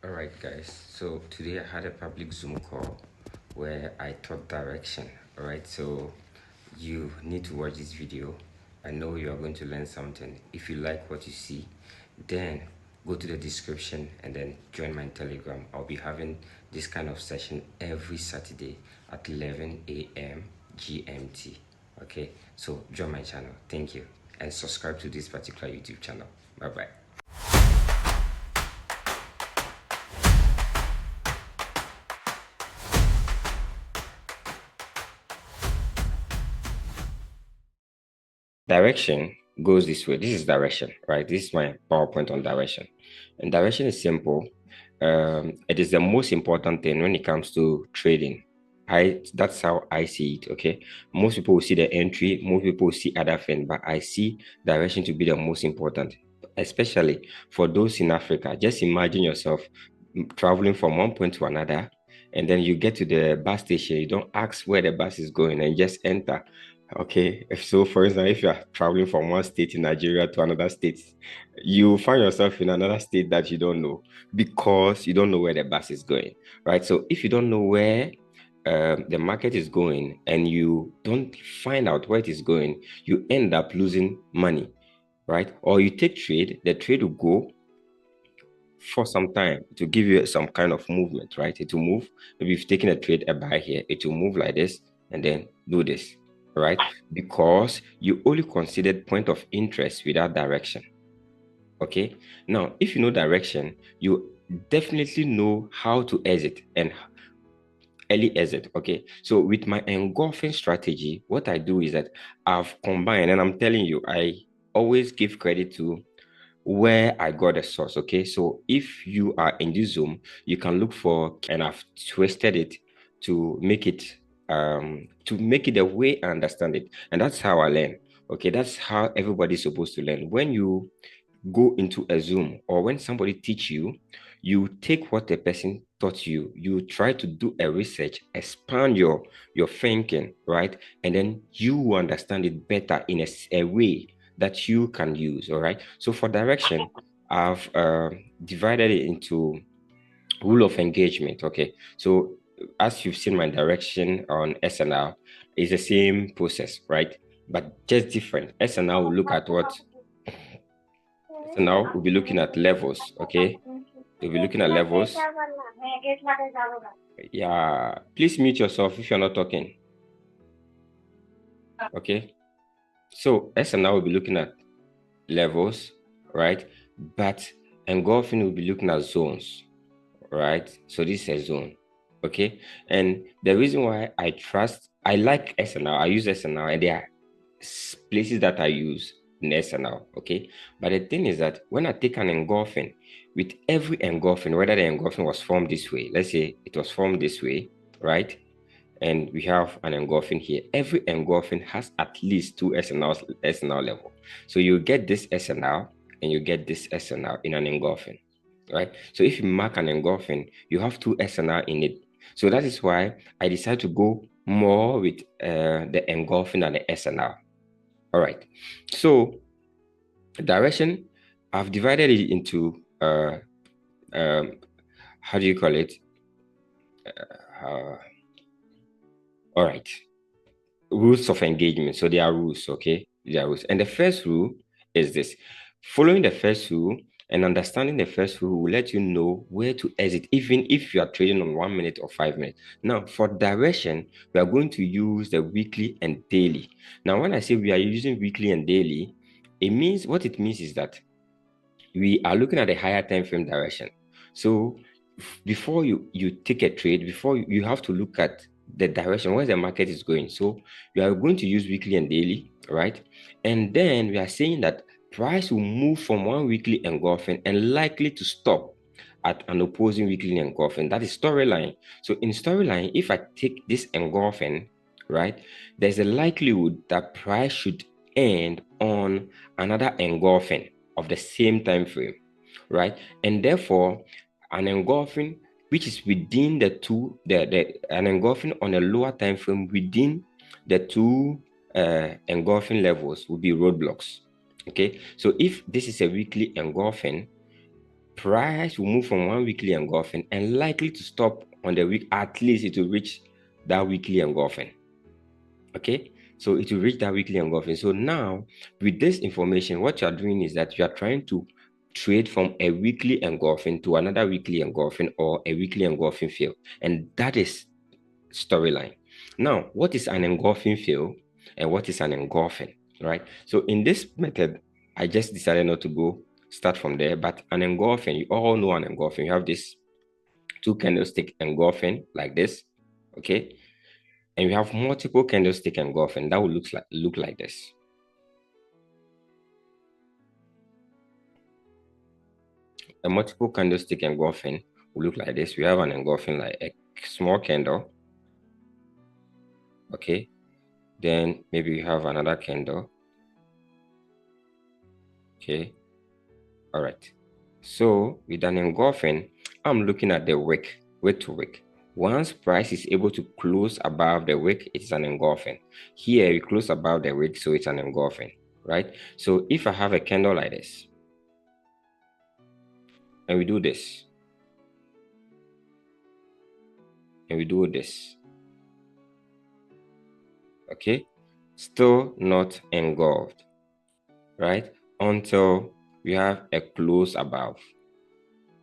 Alright guys, so today I had a public Zoom call where I taught direction. Alright, so you need to watch this video. I know you are going to learn something. If you like what you see, then go to the description and then join my Telegram. I'll be having this kind of session every Saturday at 11 a.m. GMT. Okay, so join my channel. Thank you, and subscribe to this particular YouTube channel. Bye bye. Direction goes this way. This is direction, right? This is my PowerPoint on direction. And direction is simple. It is the most important thing when it comes to trading. That's how I see it. Okay. Most people will see the entry, most people will see other things, but I see direction to be the most important, especially for those in Africa. Just imagine yourself traveling from one point to another, and then you get to the bus station. You don't ask where the bus is going and just enter. Okay, so for instance, if you are traveling from one state in Nigeria to another state, you find yourself in another state that you don't know because you don't know where the bus is going, right? So if you don't know where the market is going and you don't find out where it is going, you end up losing money, right? Or you take trade, the trade will go for some time to give you some kind of movement, right? It will move. Maybe if you've taken a trade, a buy here, it will move like this and then do this, right? Because you only considered point of interest without direction. Okay. Now, if you know direction, you definitely know how to exit and early exit. Okay. So with my engulfing strategy, what I do is that I've combined, and I'm telling you, I always give credit to where I got the source. Okay, so if you are in this Zoom, you can look for, and I've twisted it to make it the way I understand it, and that's how I learn. Okay, that's how everybody's supposed to learn. When you go into a Zoom or when somebody teach you, you take what the person taught you, you try to do a research, expand your thinking, right? And then you understand it better in a way that you can use. All right. So for direction, I've divided it into rule of engagement. Okay. So as you've seen my direction on SNL, is the same process, right? But just different. SNL will look at what? So now we'll be looking at levels. Okay. We'll be looking at levels. Yeah. Please mute yourself if you're not talking. Okay. So SNL will be looking at levels, right? But engulfing will be looking at zones, right? So this is a zone, okay? And the reason why I like SNL, I use SNL, and there are places that I use in SNL, okay? But the thing is that when I take an engulfing, with every engulfing, whether the engulfing was formed this way, let's say it was formed this way, right? And we have an engulfing here. Every engulfing has at least two SNL level. So you get this SNL and you get this SNL in an engulfing, right? So if you mark an engulfing, you have two SNL in it. So that is why I decided to go more with the engulfing than the SNL. All right. So direction, I've divided it into how do you call it? All right. Rules of engagement. So there are rules, okay? There are rules. And the first rule is this. Following the first rule and understanding the first rule will let you know where to exit, even if you are trading on 1 minute or 5 minutes. Now, for direction, we are going to use the weekly and daily. Now, when I say we are using weekly and daily, what it means is that we are looking at a higher time frame direction. So before you take a trade, before you have to look at the direction where the market is going. So we are going to use weekly and daily, right? And then we are saying that price will move from one weekly engulfing and likely to stop at an opposing weekly engulfing. That is storyline. So in storyline, if I take this engulfing, right, there's a likelihood that price should end on another engulfing of the same time frame, right? And therefore, an engulfing which is within the two, an engulfing on a lower time frame within the two engulfing levels will be roadblocks. Okay, so if this is a weekly engulfing, price will move from one weekly engulfing and likely to stop on the week. At least it will reach that weekly engulfing. Okay, so it will reach that weekly engulfing. So now with this information, what you are doing is that you are trying to trade from a weekly engulfing to another weekly engulfing or a weekly engulfing fill, and that is storyline. Now, what is an engulfing fill and what is an engulfing, right? So in this method, I just decided not to go start from there, but an engulfing, you all know an engulfing. You have this two candlestick engulfing like this, okay? And we have multiple candlestick engulfing that will look like this. A multiple candlestick engulfing will look like this. We have an engulfing like a small candle, okay? Then maybe we have another candle, okay? All right. So with an engulfing, I'm looking at the wick to wick. Once price is able to close above the wick, it's an engulfing. Here we close above the wick, so it's an engulfing, right? So if I have a candle like this, and we do this, and we do this, okay, still not engulfed, right? Until we have a close above.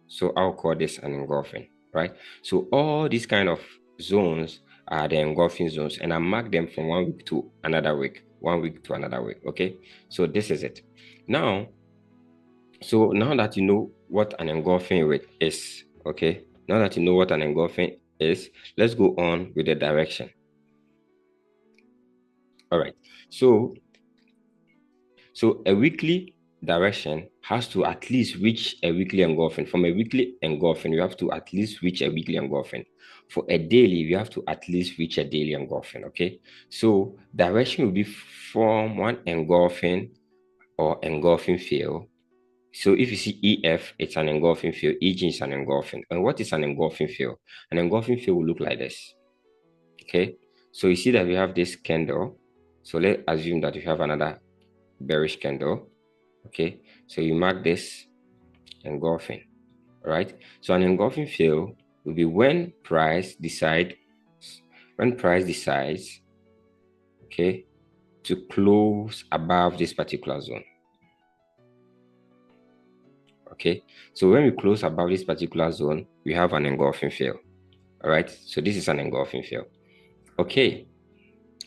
So I'll call this an engulfing, right? So all these kind of zones are the engulfing zones, and I mark them from one week to another week, one week to another week, okay? So this is it. Now, so now that you know what an engulfing rate is, okay? Now that you know what an engulfing is, let's go on with the direction. All right, so a weekly direction has to at least reach a weekly engulfing. From a weekly engulfing, you have to at least reach a weekly engulfing. For a daily, we have to at least reach a daily engulfing, okay? So direction will be from one engulfing or engulfing field. So if you see EF, it's an engulfing field. EG is an engulfing. And what is an engulfing field? An engulfing field will look like this, okay? So you see that we have this candle. So let's assume that we have another bearish candle. Okay, so you mark this engulfing, right? So an engulfing fill will be when price decides, okay, to close above this particular zone. Okay, so when we close above this particular zone, we have an engulfing fill. All right, so this is an engulfing fill. Okay,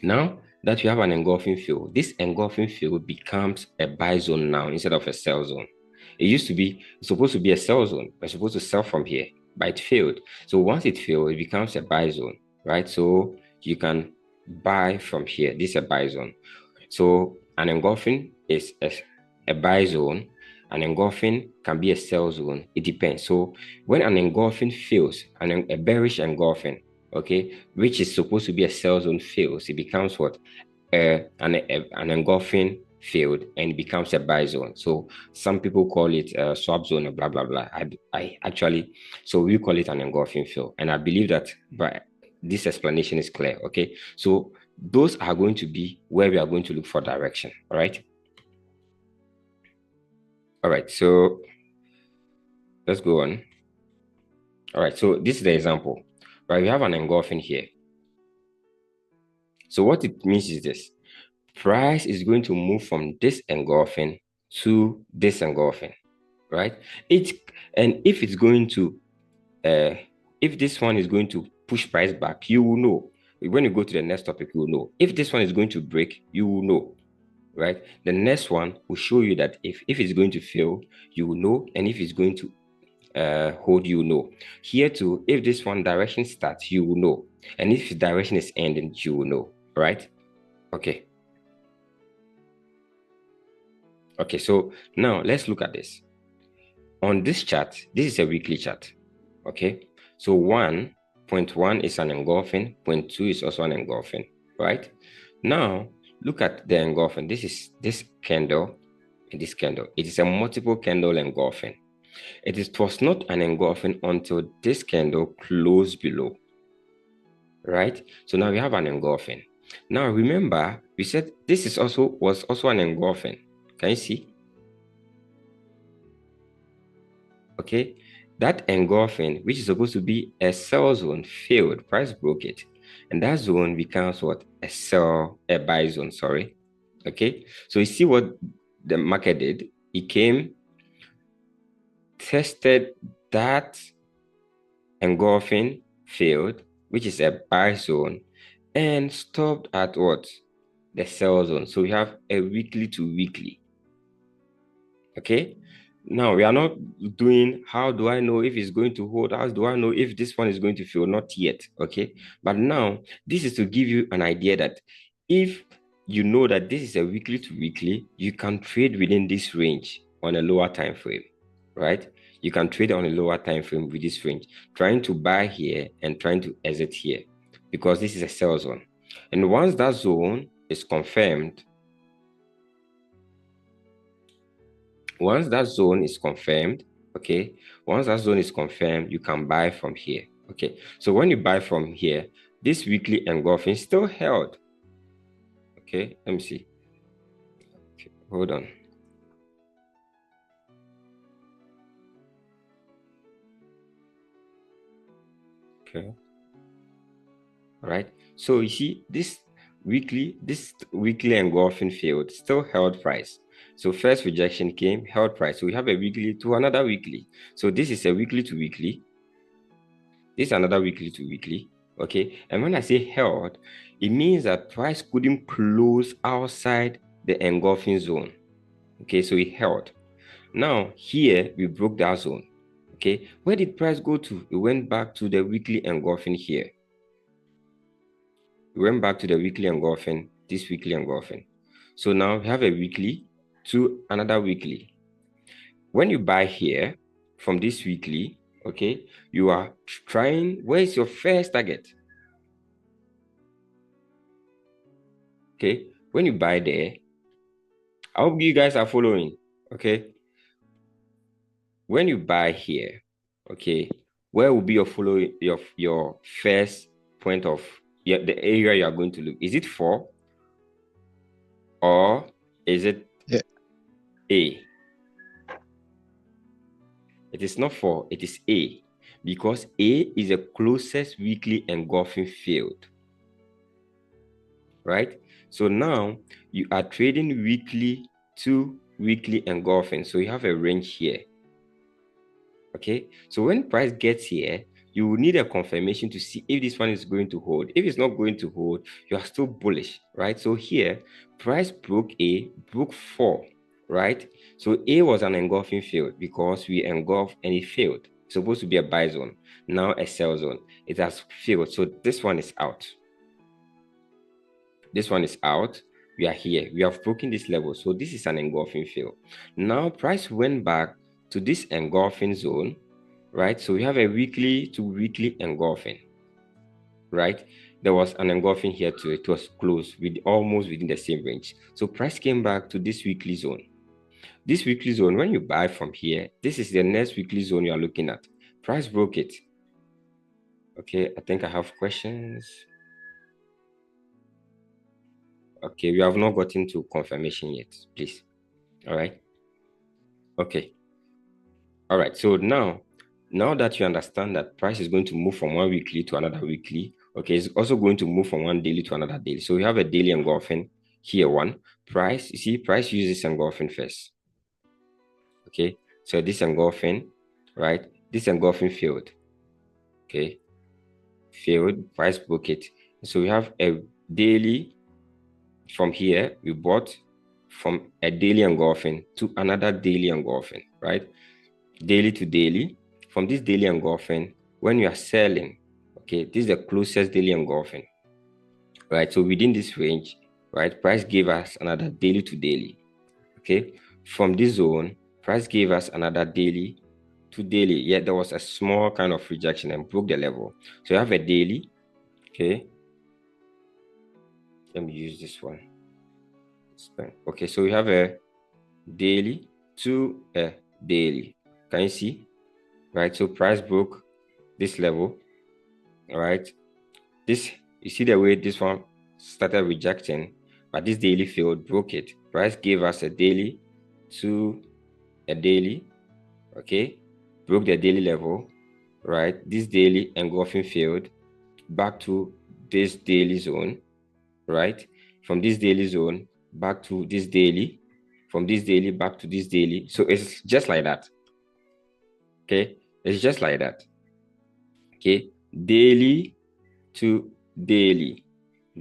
now that we have an engulfing fill, this engulfing fill becomes a buy zone now instead of a sell zone. It used to be supposed to be a sell zone. We're supposed to sell from here, but it failed. So once it failed, it becomes a buy zone, right? So you can buy from here. This is a buy zone. So an engulfing is a buy zone. An engulfing can be a sell zone. It depends. So when an engulfing fails, a bearish engulfing, okay, which is supposed to be a sell zone fails, it becomes what? An engulfing field and it becomes a buy zone. So some people call it a swap zone or blah blah blah. I actually, so we call it an engulfing field, and I believe that by this explanation is clear. Okay, so those are going to be where we are going to look for direction. All right. All right, so let's go on. All right, so this is the example, right? We have an engulfing here. So what it means is this: price is going to move from this engulfing to this engulfing, right? And if it's going to, if this one is going to push price back, you will know. When you go to the next topic, you will know. If this one is going to break, you will know, right? The next one will show you that if it's going to fail, you will know, and if it's going to hold, you know. Here too, if this one direction starts, you will know, and if direction is ending, you will know, right? Okay. Okay, so now let's look at this. On this chart, this is a weekly chart. Okay, so 1.1 is an engulfing, 0.2 is also an engulfing, right? Now look at the engulfing. This is this candle and this candle. It is a multiple candle engulfing. It was not an engulfing until this candle closed below, right? So now we have an engulfing. Now remember, we said this was also an engulfing. Can you see? Okay, that engulfing, which is supposed to be a sell zone, failed. Price broke it, and that zone becomes what? A buy zone. Sorry. Okay, so you see what the market did? It came, tested that engulfing, failed, which is a buy zone, and stopped at what? The sell zone. So we have a weekly to weekly. Okay, now we are not doing how do I know if it's going to hold, how do I know if this one is going to fail? Not yet. Okay, but now this is to give you an idea that if you know that this is a weekly to weekly, you can trade within this range on a lower time frame, right? You can trade on a lower time frame with this range, trying to buy here and trying to exit here, because this is a sell zone. And once that zone is confirmed, once that zone is confirmed, okay, once that zone is confirmed, you can buy from here. Okay, so when you buy from here, this weekly engulfing still held. Okay, let me see. Okay, hold on. Okay, all right. So you see this weekly engulfing field still held price. So first rejection came, held price. So we have a weekly to another weekly. So this is a weekly to weekly. This is another weekly to weekly. Okay, and when I say held, it means that price couldn't close outside the engulfing zone. Okay, so it held. Now here we broke that zone. Okay, where did price go to? It went back to the weekly engulfing here. We went back to the weekly engulfing, this weekly engulfing. So now we have a weekly to another weekly. When you buy here from this weekly, okay, you are trying, where is your first target? Okay, when you buy there, I hope you guys are following. Okay, when you buy here, okay, where will be your following your first point of the area you are going to look? Is it 4 or is it A? It is not 4, it is A, because A is the closest weekly engulfing field, right? So now you are trading weekly to weekly engulfing. So you have a range here. Okay, so when price gets here, you will need a confirmation to see if this one is going to hold. If it's not going to hold, you are still bullish, right? So here, price broke A, broke 4, right? So A was an engulfing field because we engulfed and it failed. It's supposed to be a buy zone, now a sell zone. It has failed, so this one is out. This one is out. We are here. We have broken this level, so this is an engulfing field. Now price went back to this engulfing zone, right? So we have a weekly to weekly engulfing, right? There was an engulfing here too. It was close, with almost within the same range. So price came back to this weekly zone. This weekly zone, when you buy from here, this is the next weekly zone you are looking at. Price broke it. Okay, I think I have questions. Okay, we have not gotten to confirmation yet, please. All right. Okay. All right. So now that you understand that price is going to move from one weekly to another weekly, okay, it's also going to move from one daily to another daily. So we have a daily engulfing here. One price, you see, price uses engulfing first. Okay, so this engulfing, right? This engulfing failed. Okay, failed. Price broke it. So we have a daily from here. We bought from a daily engulfing to another daily engulfing, right? Daily to daily. From this daily engulfing, when you are selling, okay, this is the closest daily engulfing, right? So within this range, right, price gave us another daily to daily, okay? From this zone, price gave us another daily to daily, yet there was a small kind of rejection and broke the level. So you have a daily, okay? Let me use this one. Okay, so we have a daily to a daily. Can you see? Right, so price broke this level. All right, this, you see the way this one started rejecting, but this daily field broke it. Price gave us a daily to a daily. Okay, broke the daily level, right? This daily engulfing failed, back to this daily zone, right? From this daily zone back to this daily, from this daily back to this daily. So it's just like that. Okay, it's just like that. Okay, daily to daily,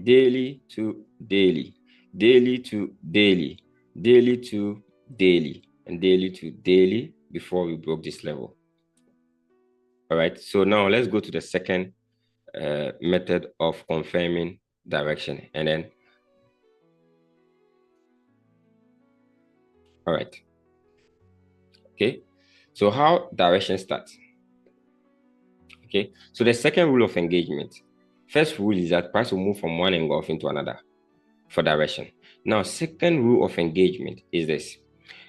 daily to daily, daily to daily, daily to daily, and daily to daily before we broke this level. All right, so now let's go to the second method of confirming direction. And then, all right, okay, so how direction starts. Okay, so the second rule of engagement. First rule is that price will move from one engulfing to another for direction. Now, second rule of engagement is this.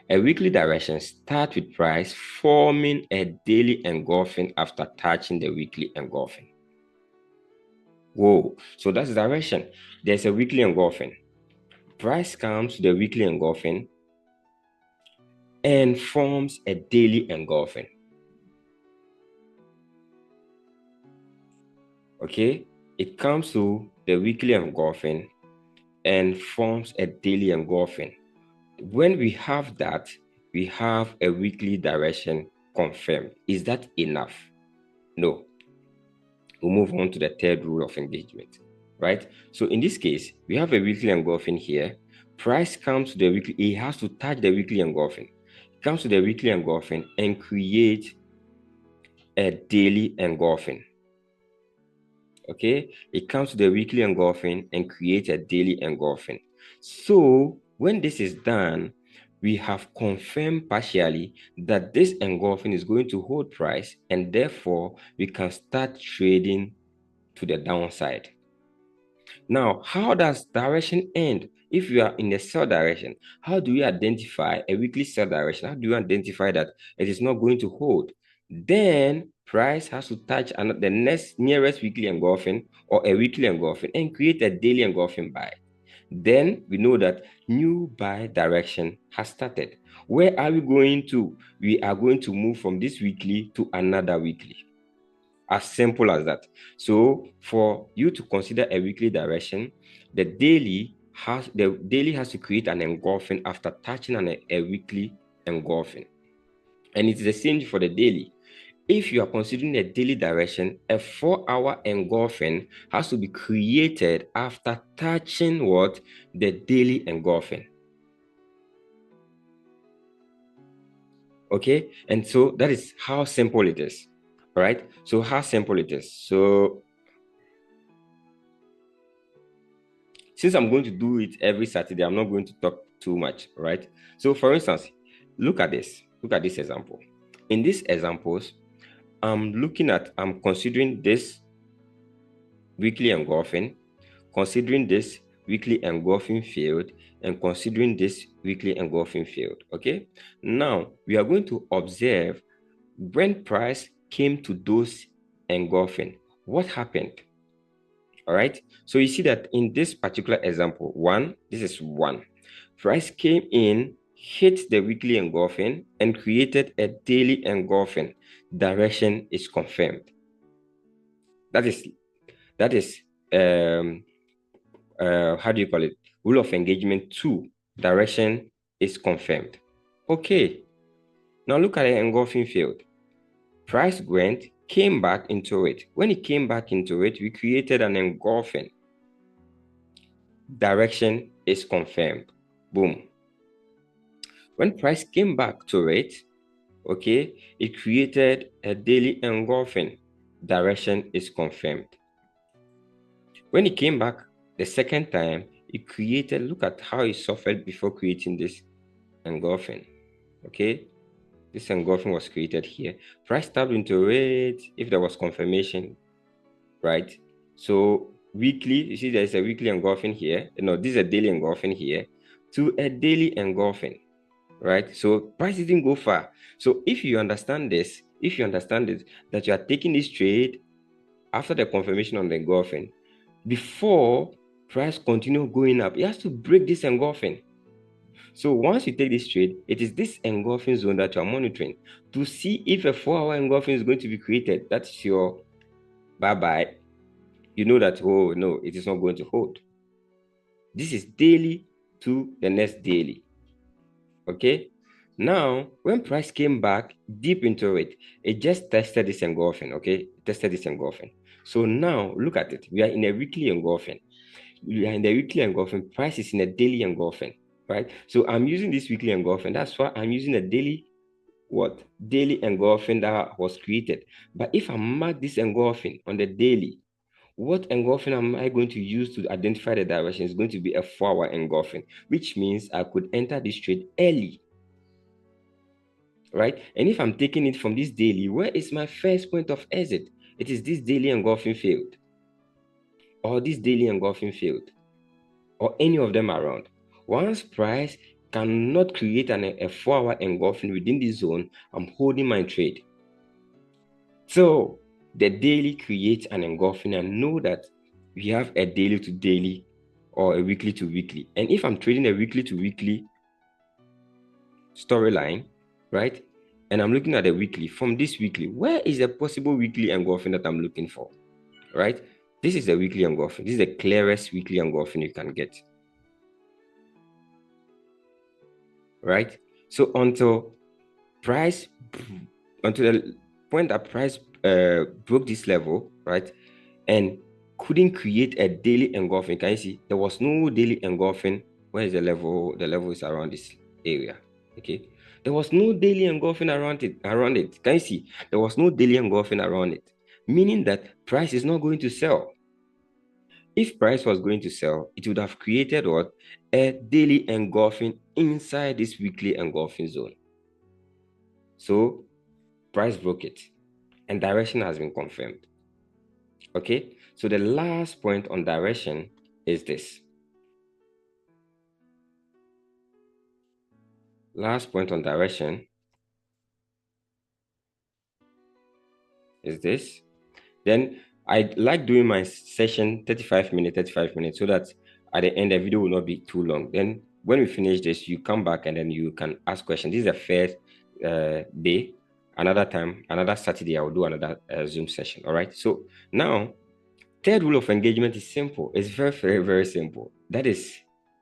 A weekly direction starts with price forming a daily engulfing after touching the weekly engulfing. Whoa, so that's direction. There's a weekly engulfing. Price comes to the weekly engulfing and forms a daily engulfing. Okay, it comes to the weekly engulfing and forms a daily engulfing. When we have that, we have a weekly direction confirmed. Is that enough? No. We'll move on to the third rule of engagement, right? So in this case, we have a weekly engulfing here. Price comes to the weekly, it has to touch the weekly engulfing. It comes to the weekly engulfing and create a daily engulfing. Okay, it comes to the weekly engulfing and create a daily engulfing. So when this is done, we have confirmed partially that this engulfing is going to hold price, and therefore we can start trading to the downside. Now, how does direction end? If you are in the sell direction, how do you identify a weekly sell direction? How do you identify that it is not going to hold? Then price has to touch the next nearest weekly engulfing or a weekly engulfing and create a daily engulfing buy. Then we know that new buy direction has started. Where are we going to? We are going to move from this weekly to another weekly. As simple as that. So for you to consider a weekly direction, the daily has to create an engulfing after touching a weekly engulfing. And it's the same for the daily. If you are considering a daily direction, a 4-hour engulfing has to be created after touching what? The daily engulfing. Okay, and so that is how simple it is. All right, so how simple it is. So since I'm going to do it every Saturday, I'm not going to talk too much, right? So for instance, look at this example. In these examples, I'm considering this weekly engulfing, considering this weekly engulfing field, and considering this weekly engulfing field. Okay, now we are going to observe when price came to those engulfing, what happened? All right, so you see that in this particular example, this is one. Price came in, hit the weekly engulfing, and created a daily engulfing. Direction is confirmed. That is how do you call it? Rule of engagement 2. Direction is confirmed. Okay, now look at the engulfing field. Price came back into it. When it came back into it, we created an engulfing. Direction is confirmed. Boom. When price came back to it, okay, it created a daily engulfing. Direction is confirmed. When it came back the second time, it created, look at how it suffered before creating this engulfing. Okay, this engulfing was created here. Price tapped into it if there was confirmation, right? So weekly, you see there's a weekly engulfing here. No, this is a daily engulfing here to a daily engulfing, right? So price didn't go far. So if you understand this, that you are taking this trade after the confirmation on the engulfing, before price continue going up, it has to break this engulfing. So once you take this trade, it is this engulfing zone that you are monitoring to see if a 4-hour engulfing is going to be created. That's your bye-bye. You know that, oh no, it is not going to hold. This is daily to the next daily. Okay. Now, when price came back deep into it, it just tested this engulfing. Okay, tested this engulfing. So now look at it. We are in a weekly engulfing. We are in the weekly engulfing. Price is in a daily engulfing, right? So I'm using this weekly engulfing. That's why I'm using a daily what? Daily engulfing that was created. But if I mark this engulfing on the daily, what engulfing am I going to use to identify the direction? Is going to be a 4-hour engulfing, which means I could enter this trade early, right? And if I'm taking it from this daily, where is my first point of exit? It is this daily engulfing field, or this daily engulfing field, or any of them around. Once price cannot create a 4-hour engulfing within this zone, I'm holding my trade. So the daily creates an engulfing, and know that we have a daily to daily or a weekly to weekly. And if I'm trading a weekly to weekly storyline, right? And I'm looking at the weekly, from this weekly, where is the possible weekly engulfing that I'm looking for, right? This is the weekly engulfing. This is the clearest weekly engulfing you can get, right? So until the point that price broke this level, right, and couldn't create a daily engulfing. Can you see? There was no daily engulfing. Where is the level? The level is around this area. Okay. There was no daily engulfing around it. Can you see? There was no daily engulfing around it. Meaning that price is not going to sell. If price was going to sell, it would have created what? A daily engulfing inside this weekly engulfing zone. So price broke it, and direction has been confirmed. Okay, so the last point on direction is this. Last point on direction is this. Then I like doing my session 35 minutes, so that at the end the video will not be too long. Then when we finish this, you come back and then you can ask questions. This is the first day. Another time, another Saturday, I will do another Zoom session. All right. So now, third rule of engagement is simple. It's very, very, very simple. That is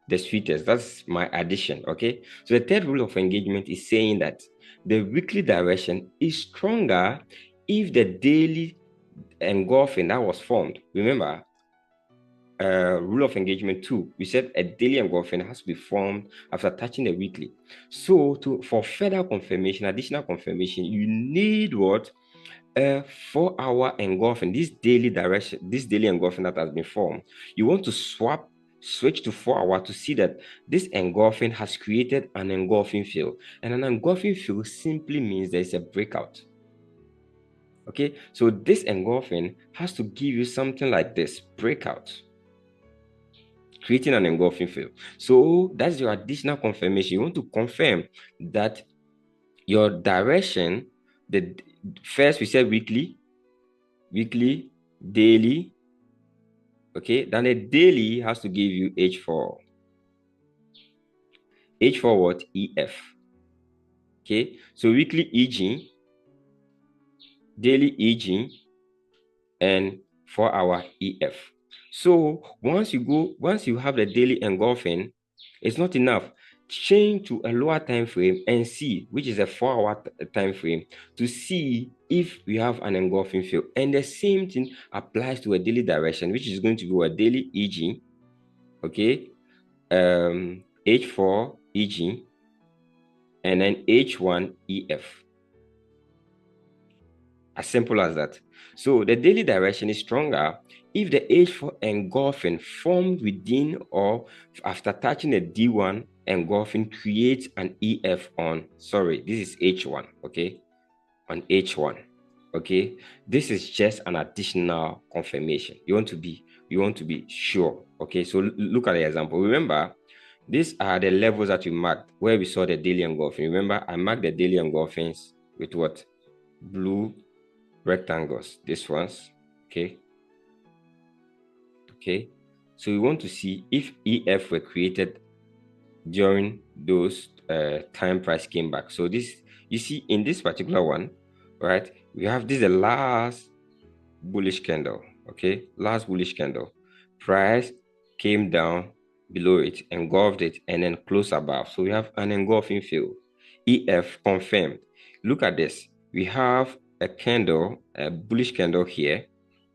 the sweetest. That's my addition. Okay. So the third rule of engagement is saying that the weekly direction is stronger if the daily engulfing that was formed. Remember, rule of engagement 2, we said a daily engulfing has to be formed after touching the weekly. So for further confirmation, additional confirmation, you need what? A 4-hour engulfing, this daily direction, this daily engulfing that has been formed. You want to switch to 4-hour to see that this engulfing has created an engulfing field. And an engulfing field simply means there is a breakout. Okay, so this engulfing has to give you something like this breakout, creating an engulfing field. So that's your additional confirmation. You want to confirm that your direction, the first we said weekly, daily. Okay, then the daily has to give you H4. H4 what? EF. Okay, so weekly EG, daily EG, and 4-hour EF. So once you have the daily engulfing, it's not enough. Change to a lower time frame and see, which is a 4-hour time frame, to see if we have an engulfing field. And the same thing applies to a daily direction, which is going to be a daily EG, okay, H4 EG, and then H1 EF. As simple as that. So the daily direction is stronger if the H4 engulfing formed within or after touching the D1 engulfing creates an EF on, sorry, this is H1, okay, on H1, okay. This is just an additional confirmation. You want to be sure, okay. So look at the example. Remember, these are the levels that we marked where we saw the daily engulfing. Remember, I marked the daily engulfings with what? Blue rectangles, this ones, okay. So we want to see if EF were created during those time price came back. So this, you see, in this particular one, right, we have this the last bullish candle. Okay, last bullish candle. Price came down below it, engulfed it, and then closed above. So we have an engulfing fill. EF confirmed. Look at this. We have a candle, a bullish candle here.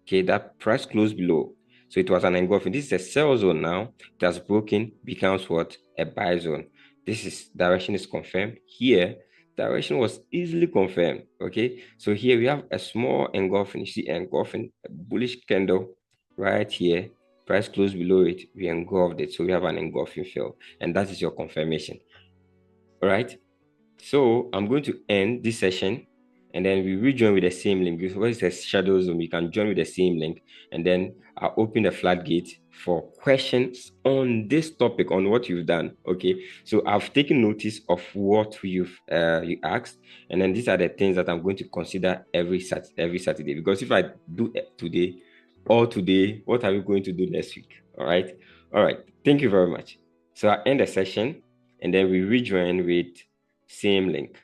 Okay, that price closed below. So it was an engulfing. This is a sell zone now. It has broken, becomes what? A buy zone. This is direction is confirmed. Here, direction was easily confirmed. Okay, so here we have a small engulfing. You see, engulfing, a bullish candle right here. Price closed below it. We engulfed it. So we have an engulfing fill, and that is your confirmation. All right. So I'm going to end this session, and then we rejoin with the same link. Because when it says shadow zone, we can join with the same link, and then I'll open the floodgate for questions on this topic, on what you've done. Okay, so I've taken notice of what you asked, and then these are the things that I'm going to consider every Saturday. Because if I do it today, all today, what are we going to do next week? All right. Thank you very much. So I end the session, and then we rejoin with same link.